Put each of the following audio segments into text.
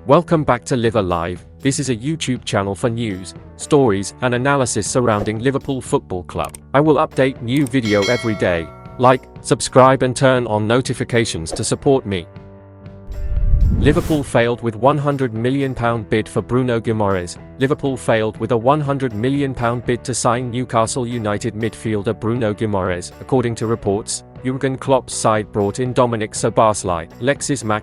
Welcome back to Live Alive. This is a YouTube channel for news, stories, and analysis surrounding Liverpool Football Club. I will update new video every day. Like, subscribe and turn on notifications to support me. Liverpool failed with £100 million bid for Bruno Guimaraes. Liverpool failed with a £100 million bid to sign Newcastle United midfielder Bruno Guimaraes. According to reports, Jurgen Klopp's side brought in szoboszlai,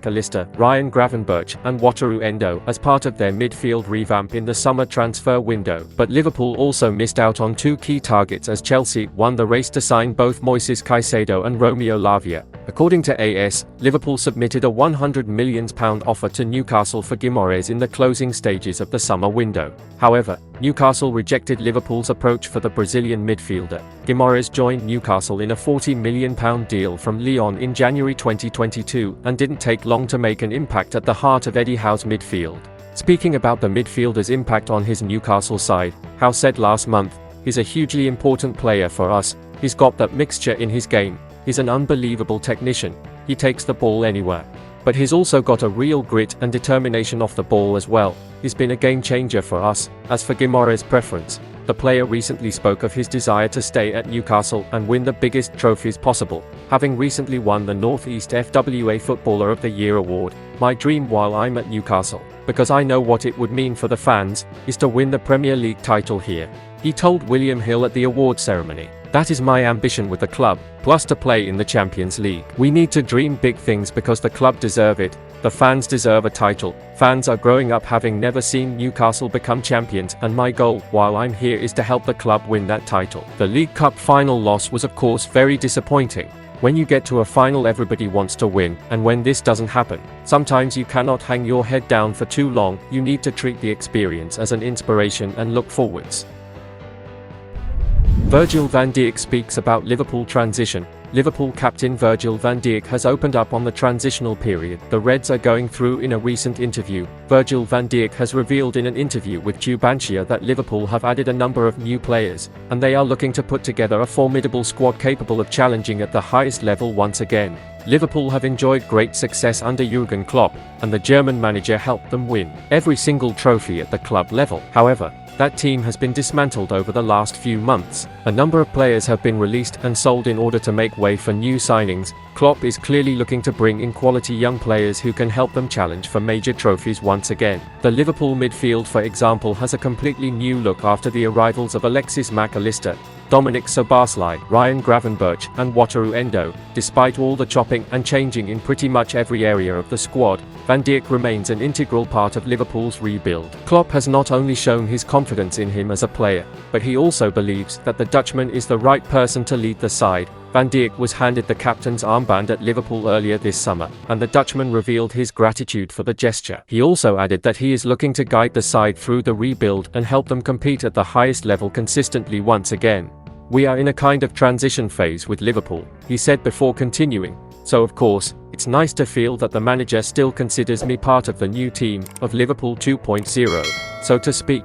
allister, Ryan Gravenberch, and Wataru Endo as part of their midfield revamp in the summer transfer window. But Liverpool also missed out on two key targets as Chelsea won the race to sign both Moises Caicedo and Romeo Lavia. According to AS, Liverpool submitted a £100 million offer to Newcastle for Guimaraes in the closing stages of the summer window. However, Newcastle rejected Liverpool's approach for the Brazilian midfielder. Guimaraes joined Newcastle in a £40 million deal from Lyon in January 2022 and didn't take long to make an impact at the heart of Eddie Howe's midfield. Speaking about the midfielder's impact on his Newcastle side, Howe said last month, "He's a hugely important player for us. He's got that mixture in his game. He's an unbelievable technician. He takes the ball anywhere. But he's also got a real grit and determination off the ball as well. He's been a game changer for us." As for Guimaraes' preference, the player recently spoke of his desire to stay at Newcastle and win the biggest trophies possible, having recently won the North East FWA Footballer of the Year award. "My dream while I'm at Newcastle, because I know what it would mean for the fans, is to win the Premier League title here," he told William Hill at the award ceremony. "That is my ambition with the club, plus to play in the Champions League. We need to dream big things because the club deserve it. The fans deserve a title. Fans are growing up having never seen Newcastle become champions, and my goal, while I'm here, is to help the club win that title." The League Cup final loss was of course very disappointing. When you get to a final, everybody wants to win, and when this doesn't happen, sometimes you cannot hang your head down for too long. You need to treat the experience as an inspiration and look forwards. Virgil van Dijk speaks about Liverpool transition. Liverpool captain Virgil van Dijk has opened up on the transitional period the Reds are going through. In a recent interview, Virgil van Dijk has revealed in an interview with Tubantia that Liverpool have added a number of new players, and they are looking to put together a formidable squad capable of challenging at the highest level once again. Liverpool have enjoyed great success under Jurgen Klopp, and the German manager helped them win every single trophy at the club level. However, that team has been dismantled over the last few months. A number of players have been released and sold in order to make way for new signings. Klopp is clearly looking to bring in quality young players who can help them challenge for major trophies once again. The Liverpool midfield, for example, has a completely new look after the arrivals of Alexis Mac Allister, Szoboszlai, Ryan Gravenberch, and Wataru Endo. Despite all the chopping and changing in pretty much every area of the squad, Van Dijk remains an integral part of Liverpool's rebuild. Klopp has not only shown his confidence in him as a player, but he also believes that the Dutchman is the right person to lead the side. Van Dijk was handed the captain's armband at Liverpool earlier this summer, and the Dutchman revealed his gratitude for the gesture. He also added that he is looking to guide the side through the rebuild and help them compete at the highest level consistently once again. "We are in a kind of transition phase with Liverpool," he said before continuing. "So of course, it's nice to feel that the manager still considers me part of the new team, of Liverpool 2.0, so to speak.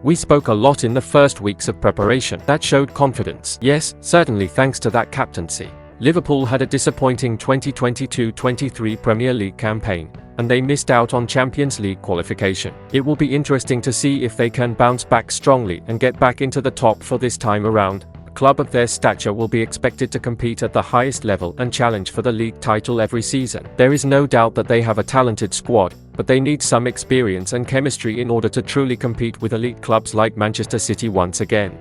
We spoke a lot in the first weeks of preparation. That showed confidence. Yes, certainly thanks to that captaincy." Liverpool had a disappointing 2022-23 Premier League campaign, and they missed out on Champions League qualification. It will be interesting to see if they can bounce back strongly and get back into the top for this time around. A club of their stature will be expected to compete at the highest level and challenge for the league title every season. There is no doubt that they have a talented squad, but they need some experience and chemistry in order to truly compete with elite clubs like Manchester City once again.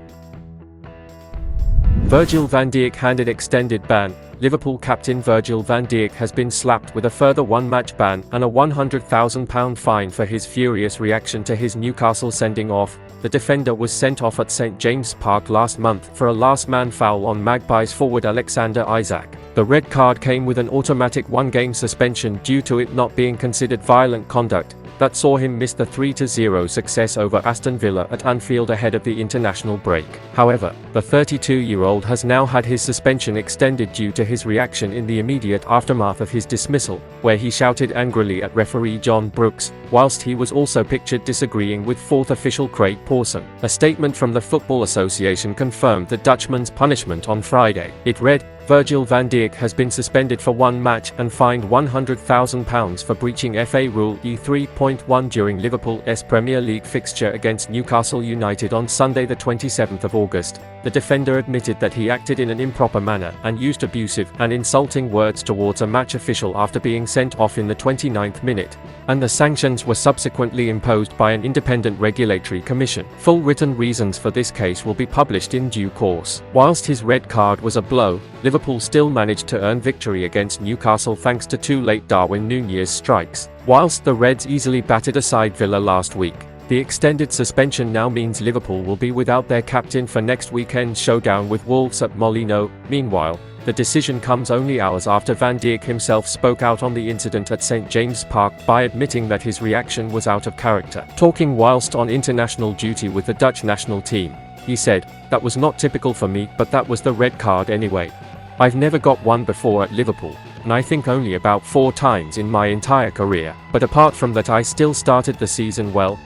Virgil van Dijk handed extended ban. Liverpool captain Virgil van Dijk has been slapped with a further one-match ban and a £100,000 fine for his furious reaction to his Newcastle sending off. The defender was sent off at St James' Park last month for a last-man foul on Magpies forward Alexander Isak. The red card came with an automatic one-game suspension due to it not being considered violent conduct. That saw him miss the 3-0 success over Aston Villa at Anfield ahead of the international break. However, the 32-year-old has now had his suspension extended due to his reaction in the immediate aftermath of his dismissal, where he shouted angrily at referee John Brooks, whilst he was also pictured disagreeing with fourth official Craig Pawson. A statement from the Football Association confirmed the Dutchman's punishment on Friday. It read, Virgil Van Dijk has been suspended for one match and fined £100,000 for breaching FA Rule E3.1 during Liverpool's Premier League fixture against Newcastle United on Sunday the 27th of August. The defender admitted that he acted in an improper manner and used abusive and insulting words towards a match official after being sent off in the 29th minute, and the sanctions were subsequently imposed by an independent regulatory commission. Full written reasons for this case will be published in due course. Whilst his red card was a blow, Liverpool still managed to earn victory against Newcastle thanks to two late Darwin Nunez strikes. Whilst the Reds easily batted aside Villa last week, the extended suspension now means Liverpool will be without their captain for next weekend's showdown with Wolves at Molineux. Meanwhile, the decision comes only hours after Van Dijk himself spoke out on the incident at St James' Park by admitting that his reaction was out of character. Talking whilst on international duty with the Dutch national team, he said, "That was not typical for me, but that was the red card anyway. I've never got one before at Liverpool, and I think only about 4 times in my entire career, but apart from that I still started the season well."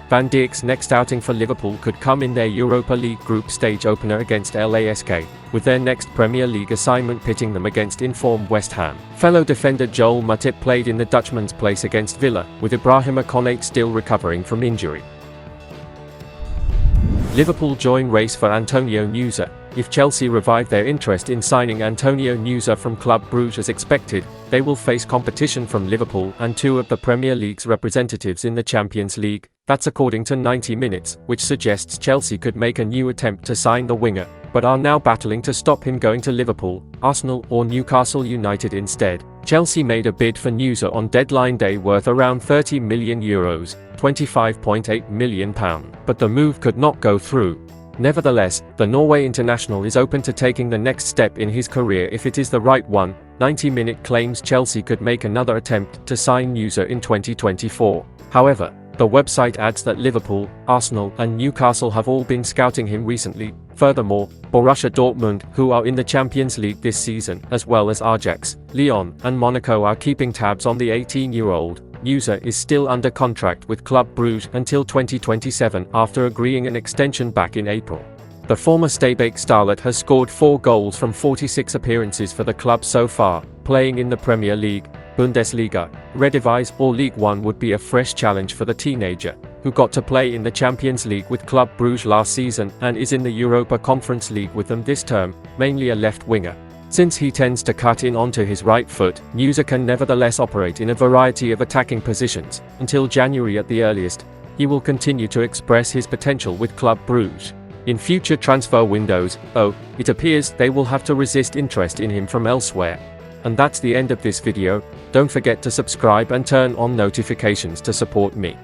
Van Dijk's next outing for Liverpool could come in their Europa League group stage opener against LASK, with their next Premier League assignment pitting them against informed West Ham. Fellow defender Joel Matip played in the Dutchman's place against Villa, with Ibrahima Konate still recovering from injury. Liverpool join race for Antonio Nunez. If Chelsea revive their interest in signing Antonio Nunez from Club Brugge as expected, they will face competition from Liverpool and 2 of the Premier League's representatives in the Champions League. That's according to 90 Minutes, which suggests Chelsea could make a new attempt to sign the winger, but are now battling to stop him going to Liverpool, Arsenal or Newcastle United instead. Chelsea made a bid for Nunez on deadline day worth around €30 million, £25.8 million, but the move could not go through. Nevertheless, the Norway international is open to taking the next step in his career if it is the right one. 90 Minute claims Chelsea could make another attempt to sign Nunez in 2024. However, the website adds that Liverpool, Arsenal and Newcastle have all been scouting him recently. Furthermore, Borussia Dortmund, who are in the Champions League this season, as well as Ajax, Lyon and Monaco are keeping tabs on the 18-year-old. Nunez is still under contract with Club Brugge until 2027 after agreeing an extension back in April. The former Stabæk starlet has scored 4 goals from 46 appearances for the club so far, playing in the Premier League, Bundesliga, Eredivisie or League One would be a fresh challenge for the teenager, who got to play in the Champions League with Club Brugge last season and is in the Europa Conference League with them this term, mainly a left winger. Since he tends to cut in onto his right foot, Nunez can nevertheless operate in a variety of attacking positions. Until January at the earliest, he will continue to express his potential with Club Brugge. In future transfer windows, it appears they will have to resist interest in him from elsewhere. And that's the end of this video. Don't forget to subscribe and turn on notifications to support me.